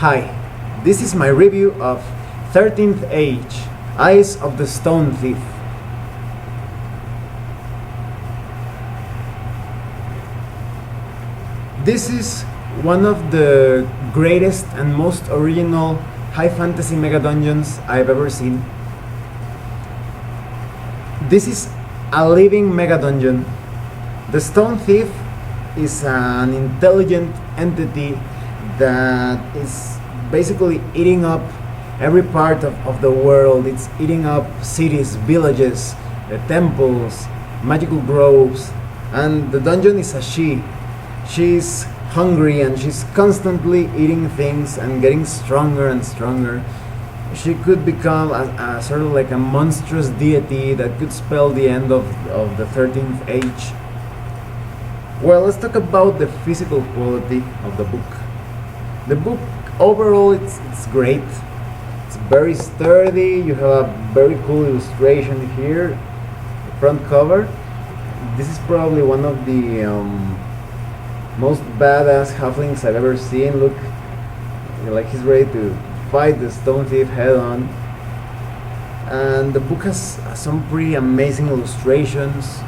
Hi, this is my review of 13th Age, Eyes of the Stone Thief. This is one of the greatest and most original high fantasy mega dungeons I've ever seen. This is a living mega dungeon. The Stone Thief is an intelligent entity that is basically eating up every part of the world. It's eating up cities, villages, temples, magical groves, and the dungeon is a she. She's hungry and she's constantly eating things and getting stronger and stronger. She could become a sort of like a monstrous deity that could spell the end of the 13th Age. Well, let's talk about the physical quality of the book. The book overall it's great. It's very sturdy. You have a very cool illustration here, the front cover. This is probably one of the most badass halflings I've ever seen. Look, like he's ready to fight the Stone Thief head on. And the book has some pretty amazing illustrations,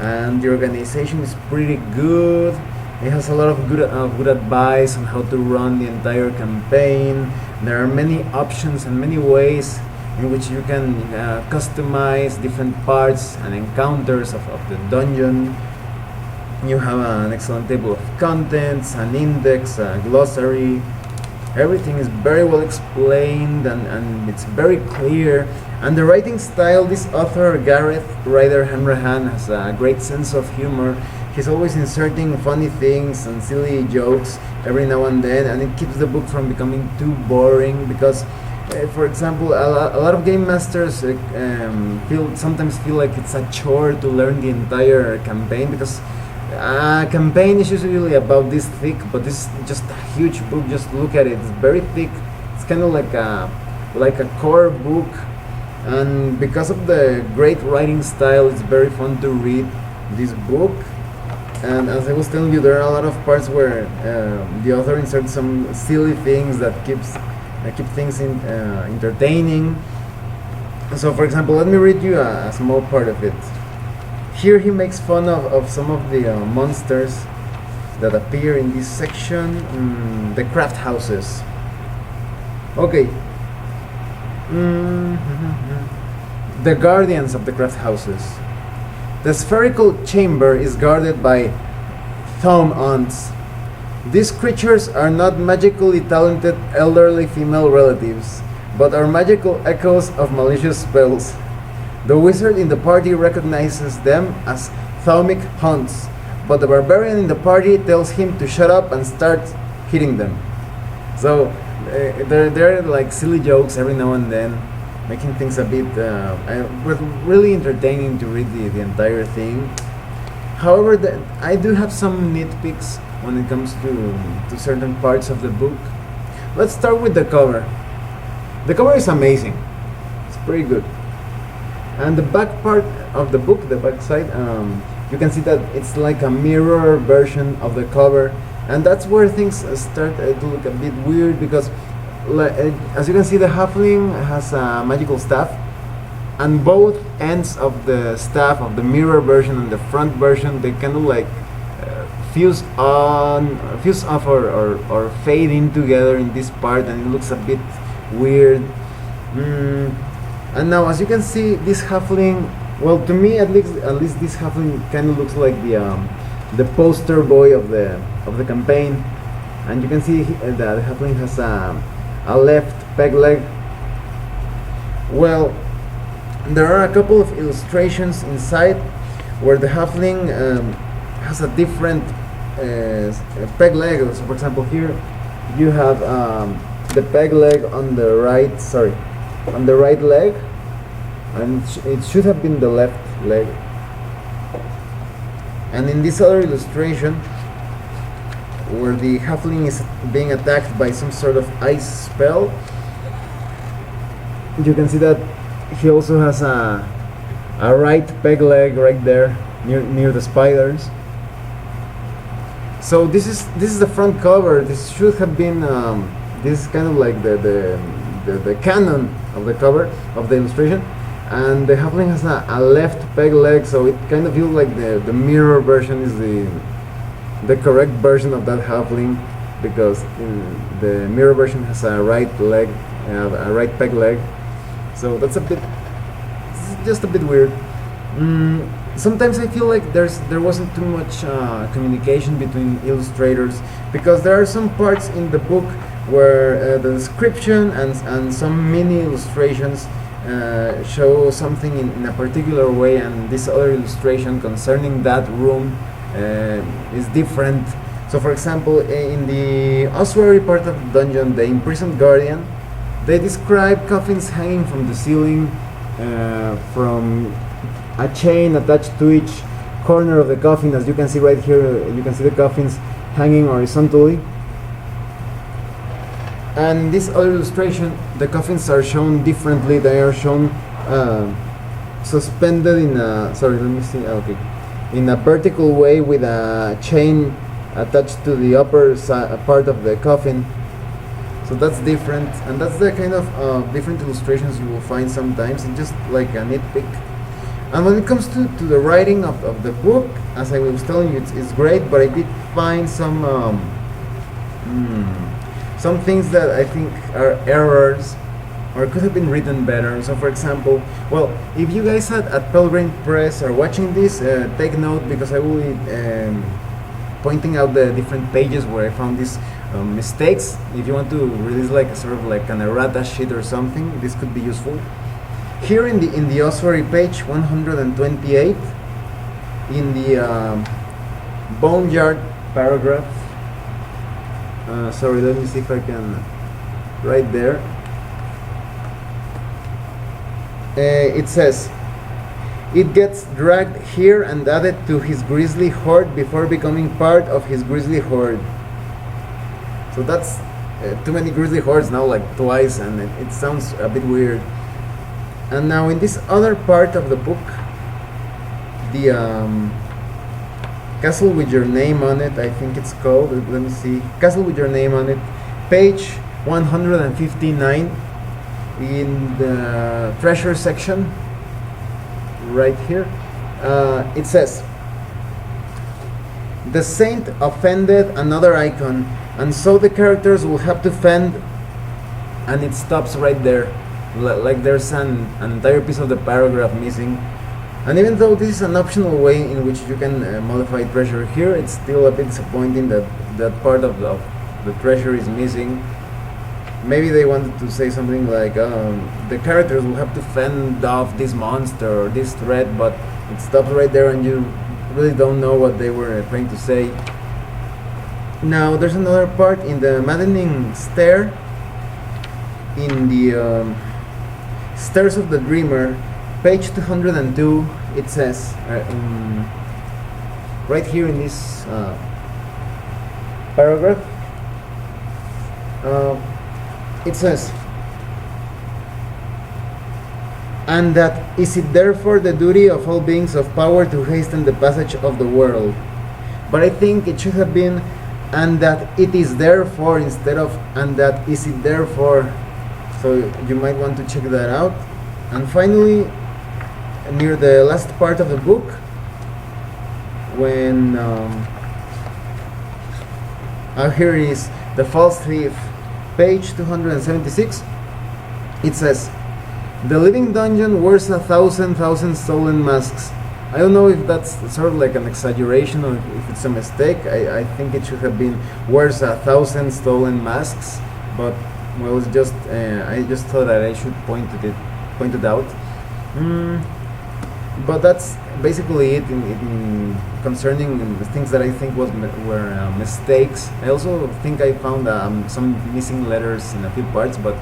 and the organization is pretty good. It has a lot of good advice on how to run the entire campaign. There are many options and many ways in which you can customize different parts and encounters of the dungeon. You have an excellent table of contents, an index, a glossary. Everything is very well explained and it's very clear. And the writing style, this author, Gareth Ryder Hanrahan, has a great sense of humor. He's always inserting funny things and silly jokes every now and then, and it keeps the book from becoming too boring because, for example, a lot of game masters sometimes feel like it's a chore to learn the entire campaign, because a campaign is usually about this thick, but this is just a huge book. Just look at it, it's very thick. It's kind of like a core book, and because of the great writing style, it's very fun to read this book. And as I was telling you, there are a lot of parts where the author inserts some silly things that keep things entertaining. So, for example, let me read you a small part of it. Here he makes fun of some of the monsters that appear in this section, the craft houses. Okay. The guardians of the craft houses. The spherical chamber is guarded by thaume-aunts. These creatures are not magically talented elderly female relatives, but are magical echoes of malicious spells. The wizard in the party recognizes them as thaumic haunts, but the barbarian in the party tells him to shut up and start hitting them. So they're like silly jokes every now and then, making things a bit really entertaining to read the entire thing. However, I do have some nitpicks when it comes to certain parts of the book. Let's start with the cover. The cover is amazing. It's pretty good. And the back part of the book, the back side, you can see that it's like a mirror version of the cover, and that's where things start to look a bit weird, because as you can see, the halfling has a magical staff, and both ends of the staff of the mirror version and the front version, they kind of like fuse off or fade in together in this part, and it looks a bit weird. And now, as you can see, this halfling, well, to me at least this halfling kind of looks like the poster boy of the campaign, and you can see that the halfling has a left peg leg. Well, there are a couple of illustrations inside where the halfling has a different peg leg. So, for example, here you have the peg leg on the right leg, and it should have been the left leg. And in this other illustration, where the halfling is being attacked by some sort of ice spell, you can see that he also has a right peg leg right there near the spiders. So this is the front cover. This should have been This is kind of like the canon of the cover of the illustration, and the halfling has a left peg leg, so it kind of feels like the mirror version is the correct version of that halfling, because the mirror version has a right leg, a right peg leg. So that's just a bit weird. Sometimes I feel like there wasn't too much communication between illustrators, because there are some parts in the book where the description and some mini illustrations show something in a particular way, and this other illustration concerning that room is different. So for example, in the ossuary part of the dungeon, the imprisoned guardian, they describe coffins hanging from the ceiling, from a chain attached to each corner of the coffin. As you can see right here, you can see the coffins hanging horizontally. And in this other illustration, the coffins are shown differently. They are shown suspended in a, in a vertical way with a chain attached to the upper part of the coffin. So that's different, and that's the kind of different illustrations you will find sometimes. It's just like a nitpick. And when it comes to the writing of the book, as I was telling you, it's great, but I did find some things that I think are errors or could have been written better. So for example, well, if you guys at Pelgrane Press are watching this, take note, because I will be pointing out the different pages where I found these mistakes. If you want to release like a sort of like an errata sheet or something, this could be useful. Here in the ossuary page 128, in the boneyard paragraph, sorry, let me see if I can, right there, it says, it gets dragged here and added to his grisly horde before becoming part of his grisly horde. So that's too many grisly hordes now, like twice, and it sounds a bit weird. And now in this other part of the book, the Castle with Your Name on It, I think it's called, let me see, Castle with Your Name on It, page 159, in the treasure section, right here, it says, the saint offended another icon, and so the characters will have to fend, and it stops right there. Like there's an entire piece of the paragraph missing. And even though this is an optional way in which you can modify treasure here, it's still a bit disappointing that that part of the treasure is missing. Maybe they wanted to say something like the characters will have to fend off this monster or this threat, but it stops right there and you really don't know what they were trying to say. Now there's another part in the maddening stare, in the Stairs of the Dreamer, page 202, it says, right here in this paragraph, it says, and that is it therefore the duty of all beings of power to hasten the passage of the world. But I think it should have been, and that it is therefore, instead of, and that is it therefore. So you might want to check that out. And finally, near the last part of the book, when here is the False Thief, page 276, it says, the living dungeon wears 1,000 stolen masks. I don't know if that's sort of like an exaggeration or if it's a mistake. I think it should have been wears 1,000 stolen masks, but well, it's just I just thought that I should point it out. But that's basically it in concerning things that I think were mistakes. I also think I found some missing letters in a few parts, but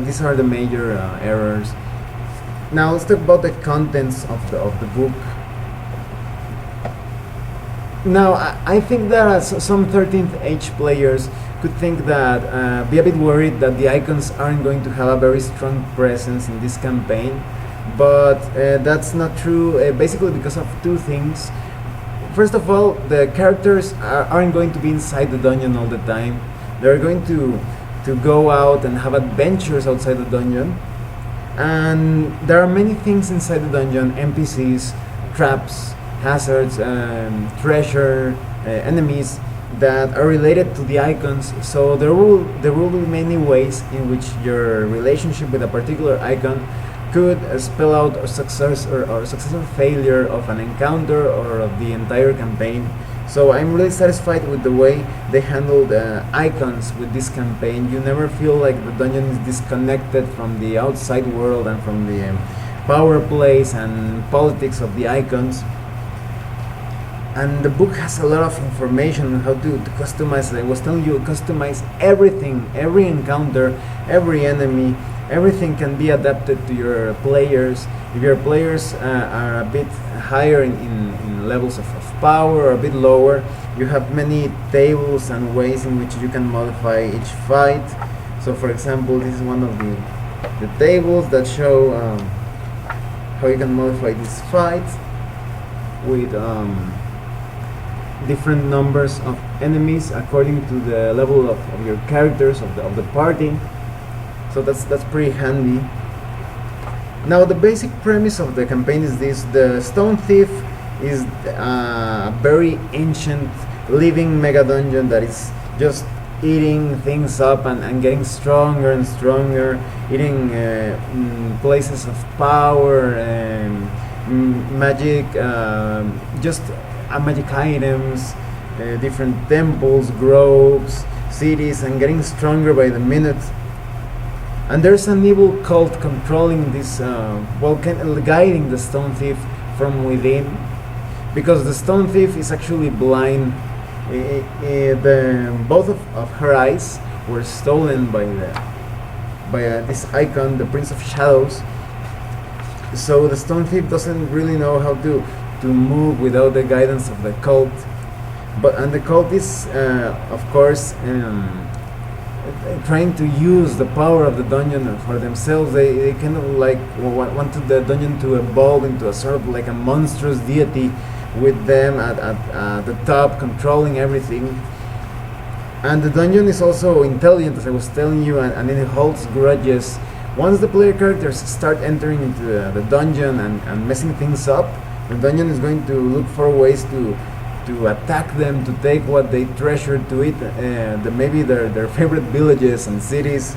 these are the major errors. Now let's talk about the contents of the book. Now I think that some 13th age players could think that, be a bit worried that the icons aren't going to have a very strong presence in this campaign, but that's not true, basically because of two things. First of all, the characters aren't going to be inside the dungeon all the time. They're going to go out and have adventures outside the dungeon, and there are many things inside the dungeon: NPCs, traps, hazards, treasure, enemies that are related to the icons. So there will be many ways in which your relationship with a particular icon could spell out a success or success or failure of an encounter or of the entire campaign. So I'm really satisfied with the way they handled icons with this campaign. You never feel like the dungeon is disconnected from the outside world and from the power plays and politics of the icons. And the book has a lot of information on how to customize. I was telling you, customize everything, every encounter, every enemy. Everything can be adapted to your players. If your players are a bit higher in levels of power or a bit lower, you have many tables and ways in which you can modify each fight. So for example, this is one of the tables that show how you can modify this fight with different numbers of enemies according to the level of your characters of the party. So that's pretty handy. Now the basic premise of the campaign is this: the Stone Thief is a very ancient living mega dungeon that is just eating things up and getting stronger and stronger, eating places of power and magic, just magic items, different temples, groves, cities, and getting stronger by the minute. And there's an evil cult controlling this, guiding the Stone Thief from within, because the Stone Thief is actually blind. Both of her eyes were stolen by this icon, the Prince of Shadows. So the Stone Thief doesn't really know how to move without the guidance of the cult. And the cult is, of course, trying to use the power of the dungeon for themselves. They kind of like wanted the dungeon to evolve into a sort of like a monstrous deity with them at the top, controlling everything. And the dungeon is also intelligent, as I was telling you, and it holds grudges. Once the player characters start entering into the dungeon and messing things up, the dungeon is going to look for ways to attack them, to take what they treasure, to eat maybe their favorite villages and cities.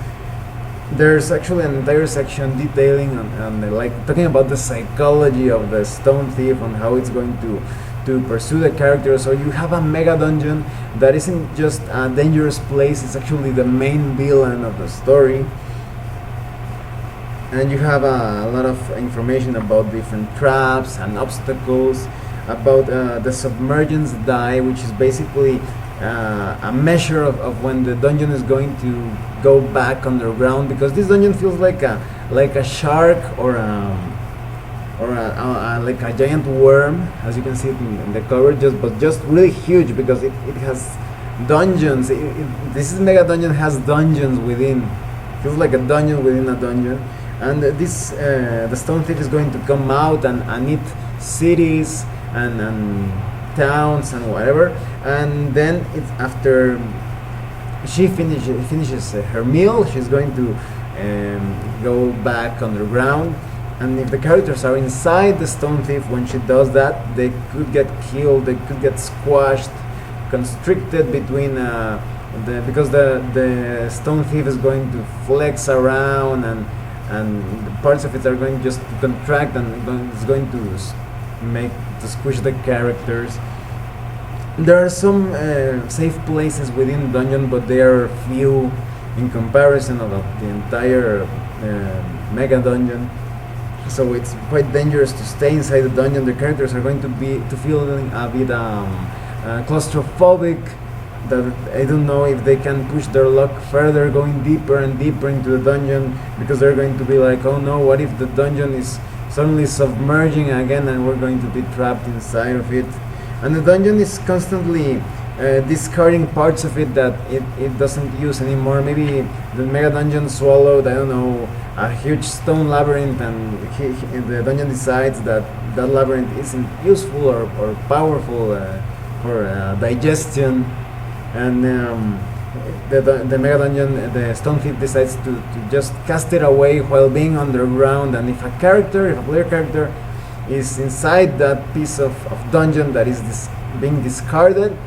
There's actually an entire section detailing and like talking about the psychology of the Stone Thief, on how it's going to pursue the character. So you have a mega dungeon that isn't just a dangerous place, it's actually the main villain of the story. And you have a lot of information about different traps and obstacles, about the submergence die, which is basically a measure of when the dungeon is going to go back underground, because this dungeon feels like a shark or like a giant worm, as you can see it in the cover, but just really huge, because it has dungeons. This mega dungeon has dungeons within. It feels like a dungeon within a dungeon. And the Stone Thief is going to come out and eat cities and towns and whatever. And then after she finishes her meal, she's going to go back underground. And if the characters are inside the Stone Thief when she does that, they could get killed, they could get squashed, constricted between because the Stone Thief is going to flex around, and parts of it are going just to contract, and it's going to squish the characters. There are some safe places within the dungeon, but they are few in comparison of the entire mega dungeon. So it's quite dangerous to stay inside the dungeon. The characters are going to feel a bit claustrophobic. That I don't know if they can push their luck further, going deeper and deeper into the dungeon, because they're going to be like, oh no, what if the dungeon is suddenly submerging again and we're going to be trapped inside of it. And the dungeon is constantly discarding parts of it that it doesn't use anymore. Maybe the mega dungeon swallowed, I don't know, a huge stone labyrinth, and the dungeon decides that labyrinth isn't useful or powerful for digestion. And the mega dungeon, the stone thief decides to just cast it away while being underground, and if a player character is inside that piece of dungeon that is being discarded,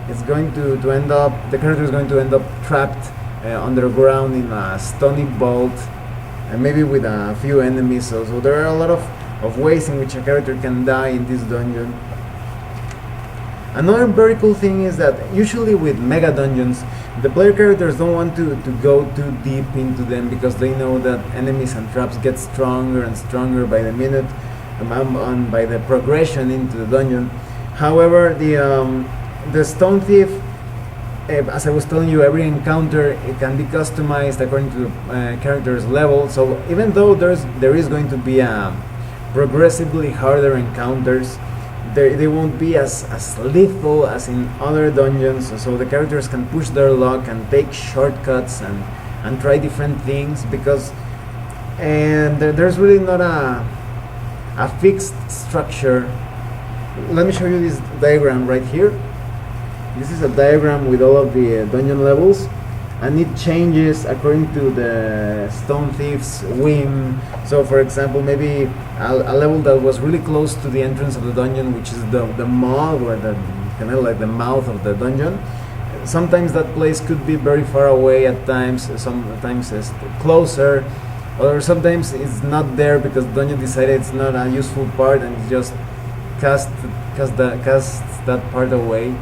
it's going to end up, the character is going to end up trapped underground in a stony vault, and maybe with a few enemies. So there are a lot of ways in which a character can die in this dungeon. Another very cool thing is that usually with mega dungeons, the player characters don't want to go too deep into them, because they know that enemies and traps get stronger and stronger by the minute, and by the progression into the dungeon. However, the stone thief, as I was telling you, every encounter, it can be customized according to the character's level. So even though there is going to be progressively harder encounters, they won't be as lethal as in other dungeons. So the characters can push their luck and take shortcuts and try different things, because there's really not a fixed structure. Let me show you this diagram right here. This is a diagram with all of the dungeon levels, and it changes according to the stone thief's whim. So for example, maybe a level that was really close to the entrance of the dungeon, which is the maw, or the kind of like the mouth of the dungeon, sometimes that place could be very far away at times, sometimes it's closer, or sometimes it's not there because the dungeon decided it's not a useful part and it just casts that part away.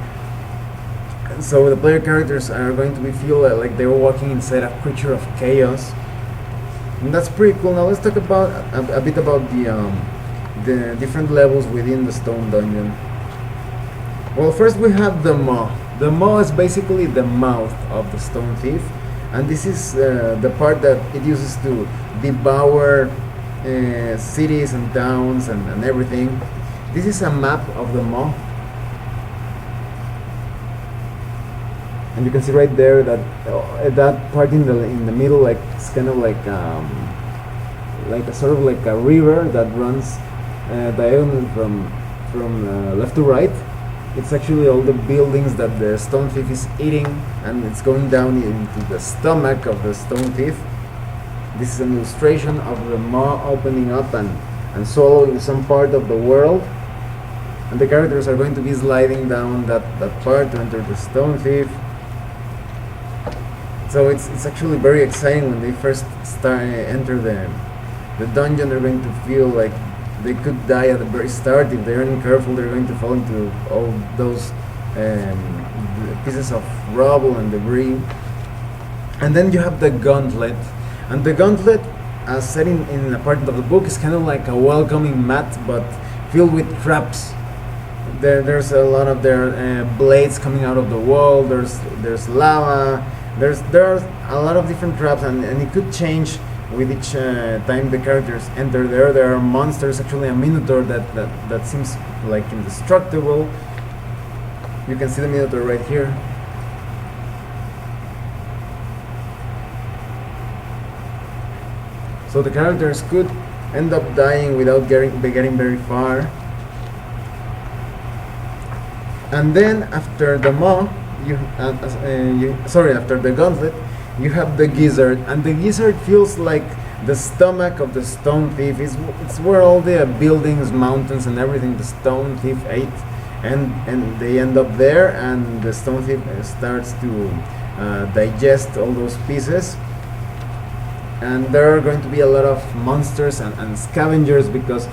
So the player characters are going to feel like they were walking inside a creature of chaos, and that's pretty cool. Now let's talk about a bit about the different levels within the stone dungeon. Well, first we have the maw. The maw is basically the mouth of the stone thief, and this is the part that it uses to devour cities and towns and everything. This is a map of the maw. And you can see right there that that part in the middle, like it's kind of like a sort of like a river that runs diagonally from left to right. It's actually all the buildings that the stone thief is eating, and it's going down into the stomach of the stone thief. This is an illustration of the maw opening up and swallowing some part of the world, and the characters are going to be sliding down that part to enter the stone thief. So it's actually very exciting when they first enter the dungeon. They're going to feel like they could die at the very start. If they aren't careful, they're going to fall into all those pieces of rubble and debris. And then you have the gauntlet. And the gauntlet, as said in a part of the book, is kind of like a welcoming mat, but filled with traps. There's a lot of their blades coming out of the wall. There's lava. There are a lot of different traps, and it could change with each time the characters enter there. There are monsters, actually a minotaur that seems like indestructible. You can see the minotaur right here. So the characters could end up dying without getting very far. And then after the maw, after the gauntlet, you have the gizzard, and the gizzard feels like the stomach of the stone thief. It's where all the buildings, mountains, and everything the stone thief ate, and they end up there, and the stone thief starts to digest all those pieces. And there are going to be a lot of monsters and scavengers, because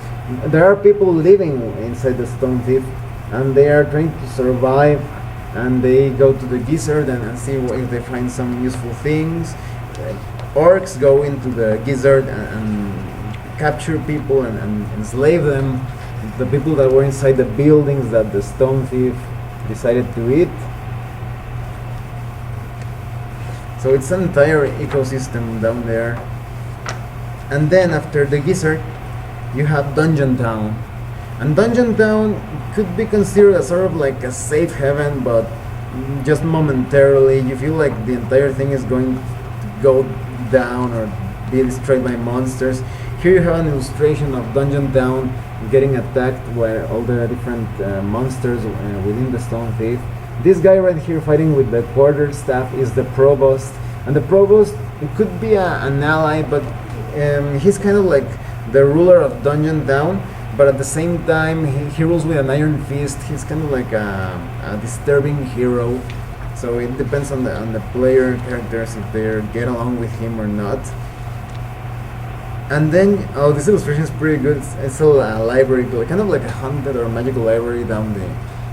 there are people living inside the stone thief, and they are trying to survive. And they go to the gizzard and see if they find some useful things. Orcs go into the gizzard and capture people and enslave them, the people that were inside the buildings that the stone thief decided to eat. So it's an entire ecosystem down there. And then after the gizzard, you have Dungeon Town. And Dungeon Town could be considered as sort of like a safe haven, but just momentarily. You feel like the entire thing is going to go down or be destroyed by monsters. Here you have an illustration of Dungeon Town getting attacked by all the different monsters within the Stone Thief. This guy right here fighting with the quarterstaff is the provost, and the provost, it could be an ally, but he's kind of like the ruler of Dungeon Down, but at the same time he rules with an iron fist. He's kind of like a disturbing hero, so it depends on the player characters if they get along with him or not. And then, oh, this illustration is pretty good. It's a library, kind of like a haunted or magical library down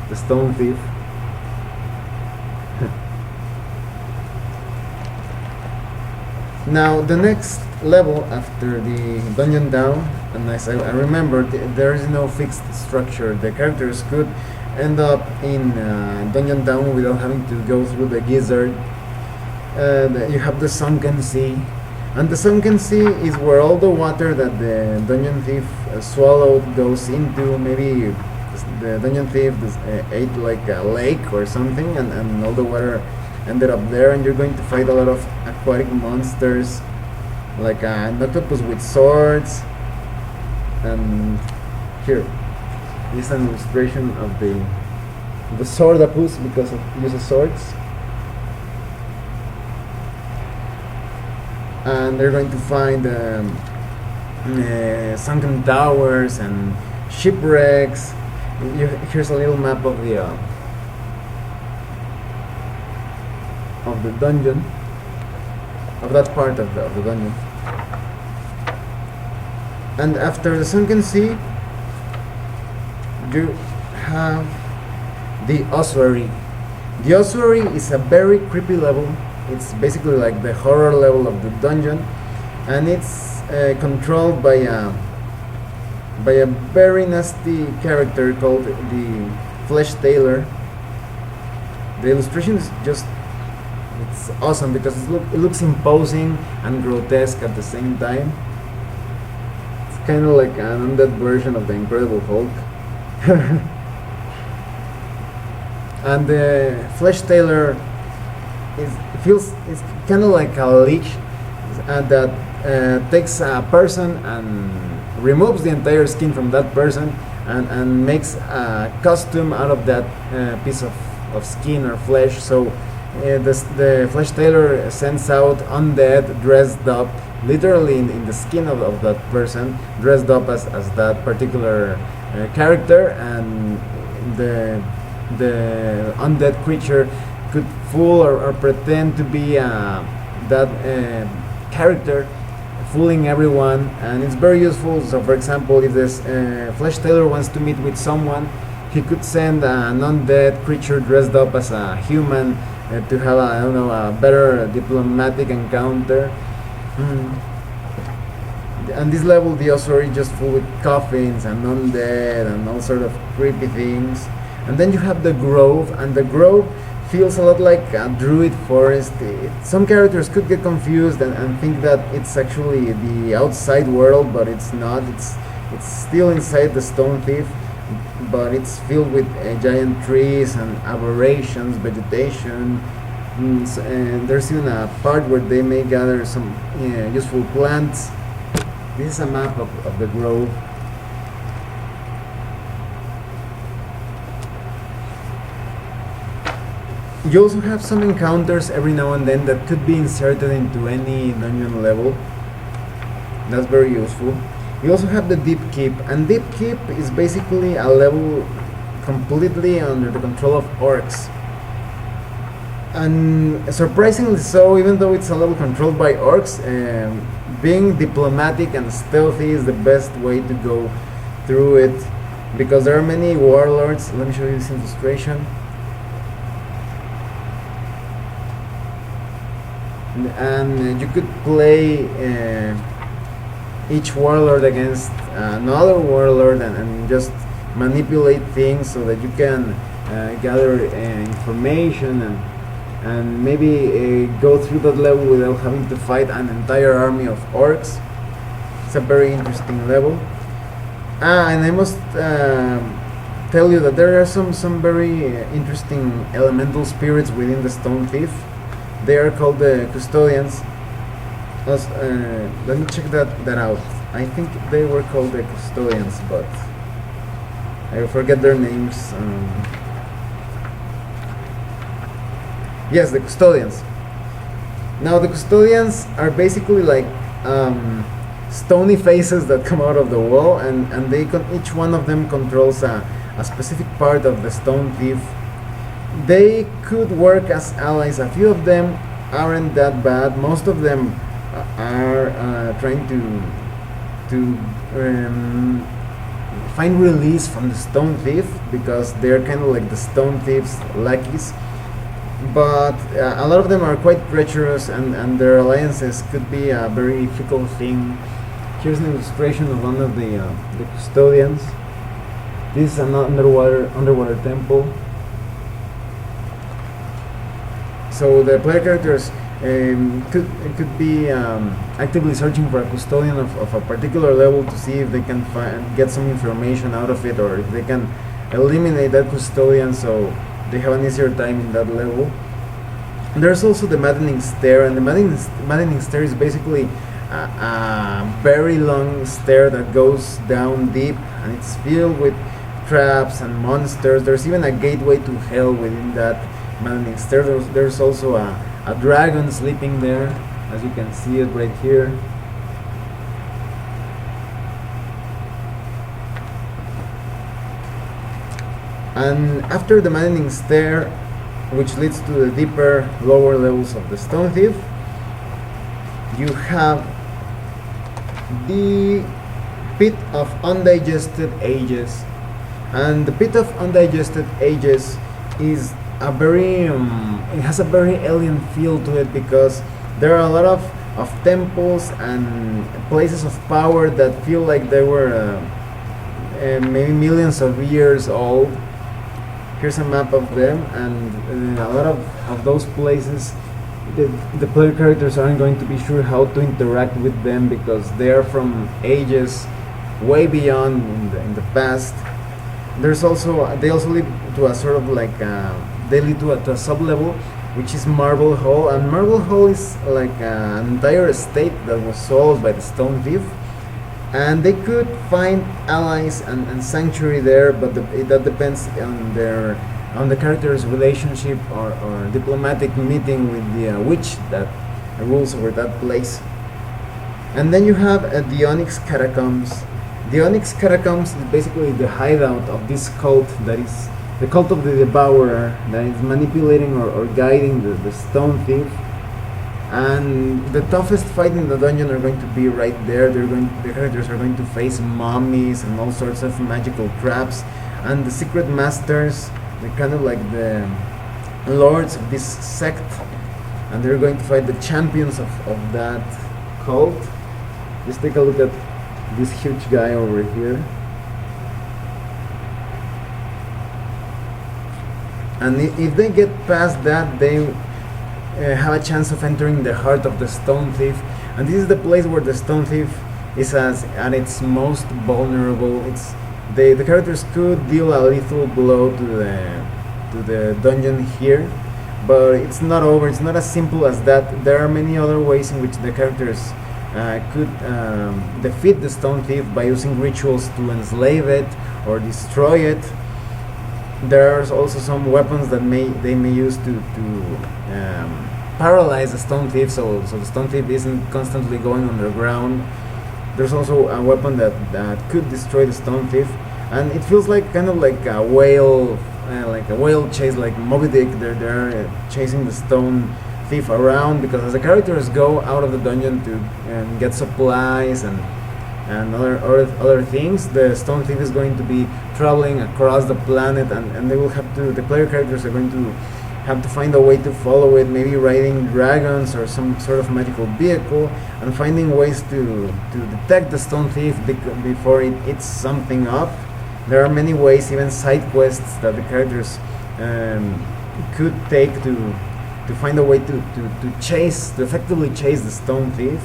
the Stone Thief. Now, the next level after the Dungeon Down, and as I remember, there is no fixed structure. The characters could end up in Dungeon Down without having to go through the gizzard. You have the Sunken Sea. And the Sunken Sea is where all the water that the Dungeon Thief swallowed goes into. Maybe the Dungeon Thief ate like a lake or something, and all the water ended up there, and you're going to fight a lot of aquatic monsters, like an octopus with swords. And here is an illustration of the swordapus because it uses swords. And they're going to find sunken towers and shipwrecks. Here's a little map of the dungeon, of that part of the dungeon. And after the Sunken Sea, you have the ossuary. The ossuary is a very creepy level. It's basically like the horror level of the dungeon, and it's controlled by a very nasty character called the Flesh Tailor. The illustration is just, it's awesome because it looks imposing and grotesque at the same time. It's kind of like an undead version of the Incredible Hulk. And the Flesh Tailor it's kind of like a leech that takes a person and removes the entire skin from that person and makes a costume out of that piece of skin or flesh. So the Flesh Tailor sends out undead dressed up, literally in the skin of that person, dressed up as that particular character, and the undead creature could fool or pretend to be that character, fooling everyone, and it's very useful. So for example, if this Flesh Tailor wants to meet with someone, he could send an undead creature dressed up as a human to have a better diplomatic encounter. And this level, the ossuary, just full with coffins and undead and all sort of creepy things. And then you have the Grove, and the Grove feels a lot like a druid forest. Some characters could get confused and think that it's actually the outside world, but it's not. It's still inside the Stone Thief, but it's filled with giant trees and aberrations, vegetation. And there's even a part where they may gather some useful plants. This is a map of the Grove. You also have some encounters every now and then that could be inserted into any dungeon level. That's very useful. You also have the Deep Keep, and Deep Keep is basically a level completely under the control of orcs. And surprisingly so, even though it's a level controlled by orcs, being diplomatic and stealthy is the best way to go through it, because there are many warlords. Let me show you this illustration. And you could play each warlord against another warlord and just manipulate things so that you can gather information and maybe go through that level without having to fight an entire army of orcs. It's a very interesting level. And I must tell you that there are some very interesting elemental spirits within the Stone Thief. They are called the Custodians. Let me check that out. I think they were called the Custodians, but I forget their names. Yes, the custodians. Now the custodians are basically like stony faces that come out of the wall, and each one of them controls a specific part of the stone thief. They could work as allies. A few of them aren't that bad. Most of them are trying to find release from the stone thief, because they're kind of like the stone thief's lackeys. But a lot of them are quite treacherous, and their alliances could be a very fickle thing. Here's an illustration of one of the custodians. This is an underwater temple. So the player characters could be actively searching for a custodian of a particular level to see if they can get some information out of it, or if they can eliminate that custodian, so they have an easier time in that level. There's also the maddening stare, and the maddening stare is basically a very long stare that goes down deep, and it's filled with traps and monsters. There's even a gateway to hell within that maddening stare. There's also a dragon sleeping there, as you can see it right here. And after the maddening stare, which leads to the deeper, lower levels of the stone thief, you have the pit of undigested ages. And the pit of undigested ages is a very it has a very alien feel to it, because there are a lot of temples and places of power that feel like they were maybe millions of years old. Here's a map of them, and a lot of those places, the player characters aren't going to be sure how to interact with them, because they are from ages way beyond in the past. There's also, they also lead to a sort of like they lead to a sub level, which is Marble Hall, and Marble Hall is like an entire estate that was sold by the Stone Thief, and they could find allies and sanctuary there, but that depends on the character's relationship or diplomatic meeting with the witch that rules over that place. And then you have the Onyx Catacombs. The Onyx Catacombs is basically the hideout of this cult, that is the cult of the Devourer, that is manipulating or guiding the Stone Thief. And the toughest fight in the dungeon are going to be right there. The characters are going to face mummies and all sorts of magical traps, and the secret masters, they're kind of like the lords of this sect, and they're going to fight the champions of that cult. Just take a look at this huge guy over here. And if they get past that, they have a chance of entering the heart of the Stone Thief, and this is the place where the Stone Thief is at its most vulnerable. The characters could deal a lethal blow to the dungeon here, but it's not over. It's not as simple as that. There are many other ways in which the characters could defeat the Stone Thief by using rituals to enslave it or destroy it. There are also some weapons that they may use to paralyze the Stone Thief, so the Stone Thief isn't constantly going underground. There's also a weapon that could destroy the Stone Thief, and it feels like kind of like a whale chase, like Moby Dick. They're chasing the Stone Thief around, because as the characters go out of the dungeon to get supplies and other things, the Stone Thief is going to be traveling across the planet, and they will have to, the player characters are going to have to find a way to follow it, maybe riding dragons or some sort of magical vehicle, and finding ways to detect the Stone Thief before it eats something up. There are many ways, even side quests, that the characters could take to find a way to effectively chase the Stone Thief.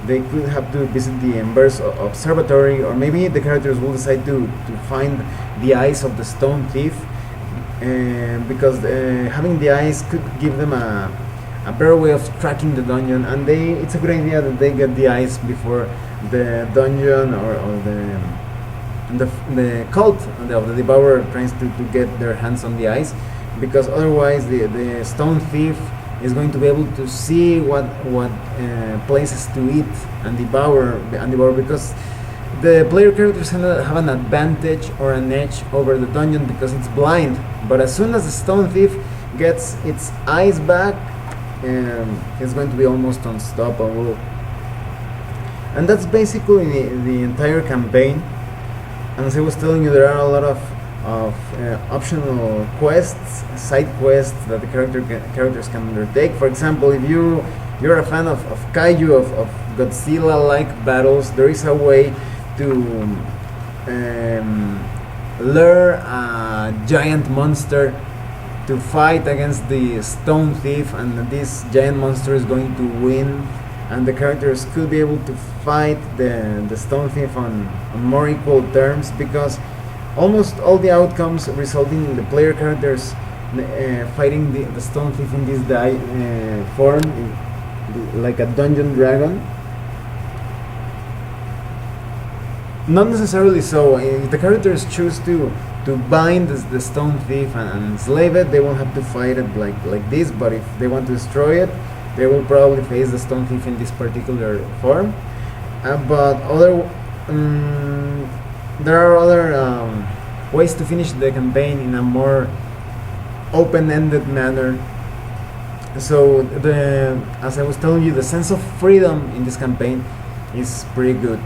They could have to visit the Embers Observatory, or maybe the characters will decide to find the eyes of the Stone Thief, because having the eyes could give them a better way of tracking the dungeon, and it's a good idea that they get the eyes before the dungeon or the cult of the Devourer tries to get their hands on the eyes, because otherwise the stone thief is going to be able to see what places to eat and devour, because the player characters have an advantage or an edge over the dungeon because it's blind. But as soon as the stone thief gets its eyes back, it's going to be almost unstoppable. And that's basically the entire campaign. And as I was telling you, there are a lot of optional quests, side quests that the characters can undertake. For example, if you're a fan of kaiju, of Godzilla-like battles, there is a way to lure a giant monster to fight against the stone thief, and this giant monster is going to win, and the characters could be able to fight the stone thief on more equal terms, because almost all the outcomes resulting in the player characters fighting the stone thief in this form, like a dungeon dragon. Not necessarily so. If the characters choose to bind the stone thief and enslave it, they won't have to fight it like this. But if they want to destroy it, they will probably face the stone thief in this particular form. But there are other ways to finish the campaign in a more open-ended manner. So as I was telling you, the sense of freedom in this campaign is pretty good.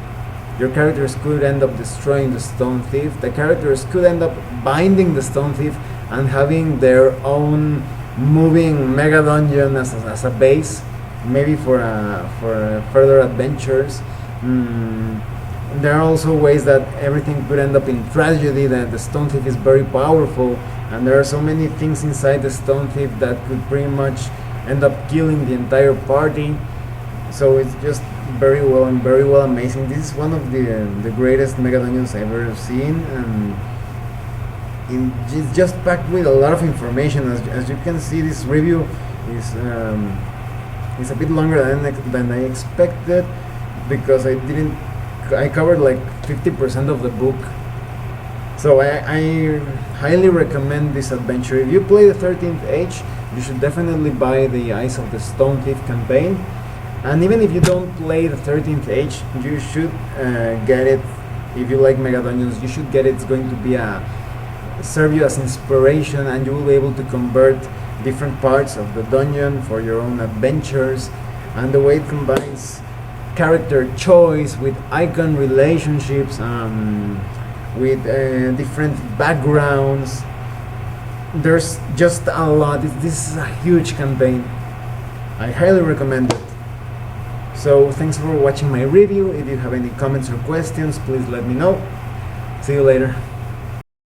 Your characters could end up destroying the stone thief. The characters could end up binding the stone thief and having their own moving mega dungeon as a base, maybe for further adventures. There are also ways that everything could end up in tragedy, that the stone thief is very powerful, and there are so many things inside the stone thief that could pretty much end up killing the entire party. So it's just very well amazing. This is one of the greatest mega dungeons I've ever seen, and it's just packed with a lot of information. As you can see, this review is a bit longer than I expected, because I covered like 50% of the book. So I highly recommend this adventure. If you play the 13th Age, you should definitely buy the Eyes of the Stone Thief campaign. And even if you don't play the 13th Age, you should get it. If you like mega dungeons, you should get it. It's going to serve you as inspiration, and you will be able to convert different parts of the dungeon for your own adventures. And the way it combines character choice with icon relationships, with different backgrounds, there's just a lot. This is a huge campaign. I highly recommend it. So thanks for watching my review. If you have any comments or questions, please let me know. See you later.